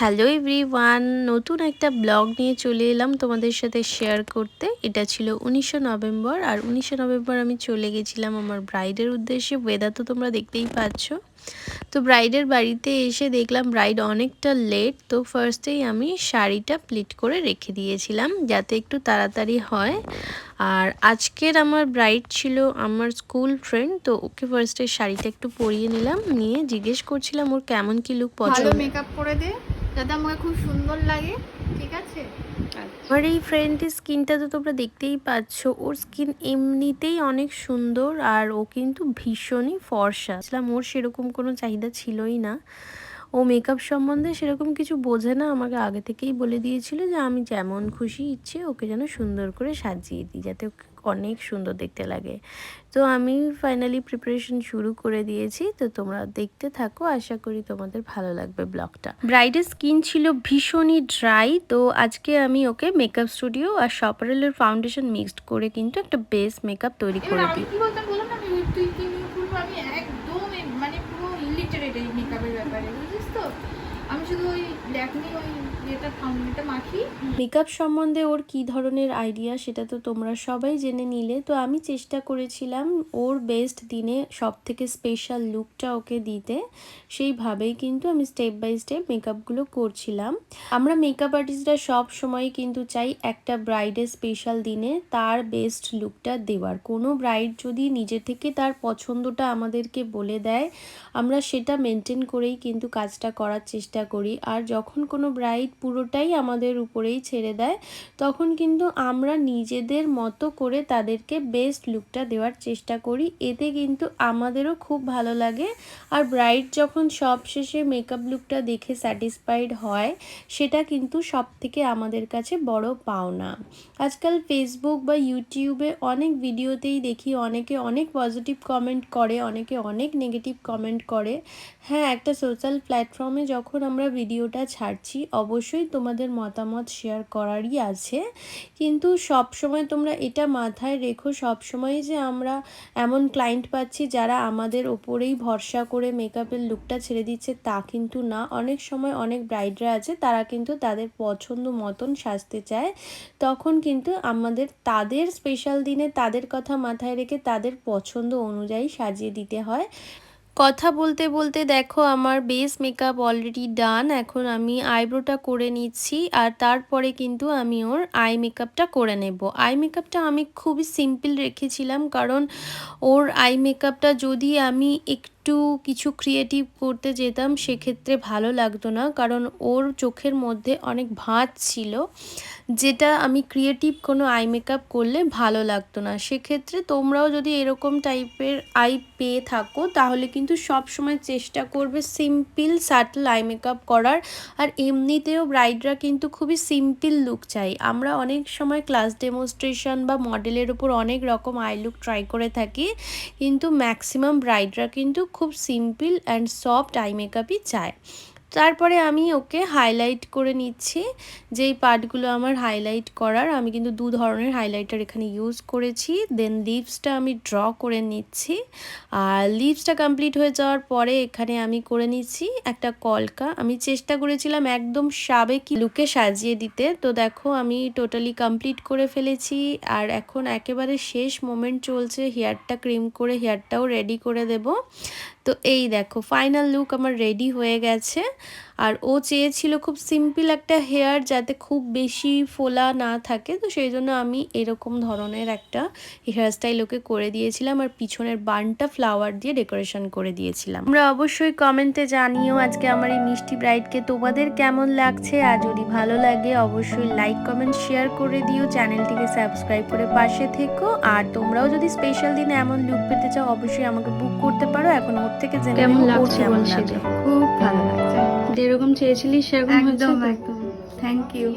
Hello everyone, নতুন একটা blog নিয়ে চলে এলাম তোমাদের সাথে শেয়ার করতে। এটা ছিল 19শে নভেম্বর, আর 19শে নভেম্বর আমি চলে গেছিলাম আমার ব্রাইডের উদ্দেশ্যে। ওয়েদার তো তোমরা দেখতেই পাচ্ছ। তো ব্রাইডের বাড়িতে এসে দেখলাম ব্রাইড অনেকটা লেট। তো ফার্স্টেই আমি শাড়িটা প্লিট করে রেখে দিয়েছিলাম যাতে একটু তাড়াতাড়ি হয়। আর আজকের আমার ব্রাইড ছিল আমার স্কুল ফ্রেন্ড, তো ওকে ফার্স্টে শাড়িটা একটু পরিয়ে নিলাম, নিয়ে জিজ্ঞেস করছিলাম ওর কেমন কি লুক পছন্দ। ভালো মেকআপ করে দে যাতে আমাকে খুব সুন্দর লাগে, ঠিক আছে? আমার এই ফ্রেন্ডের স্কিনটা তো তোমরা দেখতেই পাচ্ছ, ওর স্কিন এমনিতেই অনেক সুন্দর আর ও কিন্তু ভীষণই ফর্সা। ওর সেরকম কোনো চাহিদা ছিলই না, ও মেকআপ সম্বন্ধে সেরকম কিছু বোঝে না। আমাকে আগে থেকেই বলে দিয়েছিল যে আমি যেমন খুশি ইচ্ছে ওকে যেন সুন্দর করে সাজিয়ে দিই, যাতে ওকে অনেক সুন্দর দেখতে লাগে। তো আমি ফাইনালি প্রিপারেশন শুরু করে দিয়েছি, তো তোমরা দেখতে থাকো, আশা করি তোমাদের ভালো লাগবে ব্লগটা। ব্রাইডের স্কিন ছিল ভীষণই ড্রাই, তো আজকে আমি ওকে মেকআপ স্টুডিও আর শপারেলের ফাউন্ডেশন মিক্সড করে কিন্তু একটা বেস মেকআপ তৈরি করে দিই। কি বলতাম বললাম না, আমি তুই কি নিয়ে করবো, আমি একদম মানে পুরো ইলিটারেট এই মেকআপের ব্যাপারে, বুঝিস তো? আমি শুধু ওই ল্যাকমি ওই এটা ফাউন্ডেশনটা মাখি। মেকআপ সম্বন্ধে ওর কী ধরনের আইডিয়া সেটা তো তোমরা সবাই জেনে নিলে। তো আমি চেষ্টা করেছিলাম ওর বেস্ট দিনে সব থেকে স্পেশাল লুকটা ওকে দিতে, সেইভাবেই কিন্তু আমি স্টেপ বাই স্টেপ মেকআপগুলো করছিলাম। আমরা মেকআপ আর্টিস্টরা সব সময় কিন্তু চাই একটা ব্রাইডের স্পেশাল দিনে তার বেস্ট লুকটা দেওয়ার। কোনো ব্রাইড যদি নিজে থেকে তার পছন্দটা আমাদেরকে বলে দেয়, আমরা সেটা মেনটেন করেই কিন্তু কাজটা করার চেষ্টা করি। আর যখন কোনো ব্রাইড পুরোটাই আমাদের উপরেই ছেড়ে দেয়, তখন কিন্তু আমরা নিজেদের মতো করে তাদেরকে বেস্ট লুকটা দেওয়ার চেষ্টা করি। এতে কিন্তু আমাদেরও খুব ভালো লাগে, আর ব্রাইড যখন সব শেষে মেকআপ লুকটা দেখে স্যাটিসফাইড হয়, সেটা কিন্তু সব থেকে আমাদের কাছে বড় পাওনা। আজকাল ফেসবুক বা ইউটিউবে অনেক ভিডিওতেই দেখি অনেকে অনেক পজিটিভ কমেন্ট করে, অনেকে অনেক নেগেটিভ কমেন্ট করে। হ্যাঁ, একটা সোশ্যাল প্ল্যাটফর্মে যখন আমরা ভিডিওটা ছাড়ছি, অবশ্যই তোমাদের মতামত শেয়ার করারই আছে, কিন্তু সব সময় তোমরা এটা মাথায় রেখো, সব সময় যে আমরা এমন ক্লায়েন্ট পাচ্ছি যারা আমাদের ওপরেই ভরসা করে মেকআপের লুকটা ছেড়ে দিচ্ছে, তা কিন্তু না। অনেক সময় অনেক ব্রাইডরা আছে তারা কিন্তু তাদের পছন্দ মতন সাজতে চায়, তখন কিন্তু আমাদের তাদের স্পেশাল দিনে তাদের কথা মাথায় রেখে তাদের পছন্দ অনুযায়ী সাজিয়ে দিতে হয়। কথা বলতে বলতে দেখো আমার বেস মেকআপ অলরেডি ডান। এখন আমি আইব্রোটা করে নিচ্ছি, আর তারপরে কিন্তু আমি ওর আই মেকআপটা করে নেব। আই মেকআপটা আমি খুবই সিম্পল রেখেছিলাম, কারণ ওর আই মেকআপটা যদি আমি একটু কিছু ক্রিয়েটিভ করতে যেতাম সেক্ষেত্রে ভালো লাগতো না, কারণ ওর চোখের মধ্যে অনেক ভাঁজ ছিল, যেটা আমি ক্রিয়েটিভ কোনো আই মেকআপ করলে ভালো লাগতো না। সেক্ষেত্রে তোমরাও যদি এরকম টাইপের আই পেয়ে থাকো, তাহলে কিন্তু সব সময় চেষ্টা করবে সিম্পল সাটল আই মেকআপ করার। আর এমনিতেও ব্রাইডরা কিন্তু খুবই সিম্পল লুক চাই। আমরা অনেক সময় ক্লাস ডেমনস্ট্রেশন বা মডেলের উপর অনেক রকম আই লুক ট্রাই করে থাকি, কিন্তু ম্যাক্সিমাম ব্রাইডরা কিন্তু খুব সিম্পল অ্যান্ড সফট আই মেকআপই চায়। তারপরে আমি ওকে হাইলাইট করে নিচ্ছি, যেই পার্টগুলো আমার হাইলাইট করার। আমি কিন্তু দু ধরনের হাইলাইটার এখানে ইউজ করেছি। দেন লিপসটা আমি ড্র করে নিচ্ছি, আর লিপসটা কমপ্লিট হয়ে যাওয়ার পরে এখানে আমি করে নিচ্ছি একটা কলকা। আমি চেষ্টা করেছিলাম একদম সাবেকি লুকে সাজিয়ে দিতে। তো দেখো আমি টোটালি কমপ্লিট করে ফেলেছি, আর এখন একেবারে শেষ মোমেন্ট চলছে, হেয়ারটা ক্রিম করে হেয়ারটাও রেডি করে দেব। তো এই দেখো ফাইনাল লুক আমার রেডি হয়ে গেছে। আর ও চেয়েছিল খুব সিম্পল একটা হেয়ার, যাতে খুব বেশি ফোলা না থাকে, তো সেই জন্য আমি এরকম ধরনের একটা হেয়ার স্টাইল ওকে করে দিয়েছিলাম, আর পিছনের বানটা ফ্লাওয়ার দিয়ে ডেকোরেশন করে দিয়েছিলাম। আমরা অবশ্যই কমেন্টে জানিও আজকে আমার এই মিষ্টি ব্রাইডকে তোমাদের কেমন লাগছে, আর যদি ভালো লাগে অবশ্যই লাইক কমেন্ট শেয়ার করে দিও, চ্যানেলটিকে সাবস্ক্রাইব করে পাশে থেকো। আর তোমরাও যদি স্পেশাল দিনে এমন লুক পেতে চাও, অবশ্যই আমাকে বুক করতে পারো। এখন ওর থেকে জেনে কেমন নেবো ওর লাগছে কেমন বল, লাগে। সেটা খুব ভালো লাগছে। যেরকম চেয়েছিলি সেরকম হয়েছে। একদম একদম, থ্যাংক ইউ।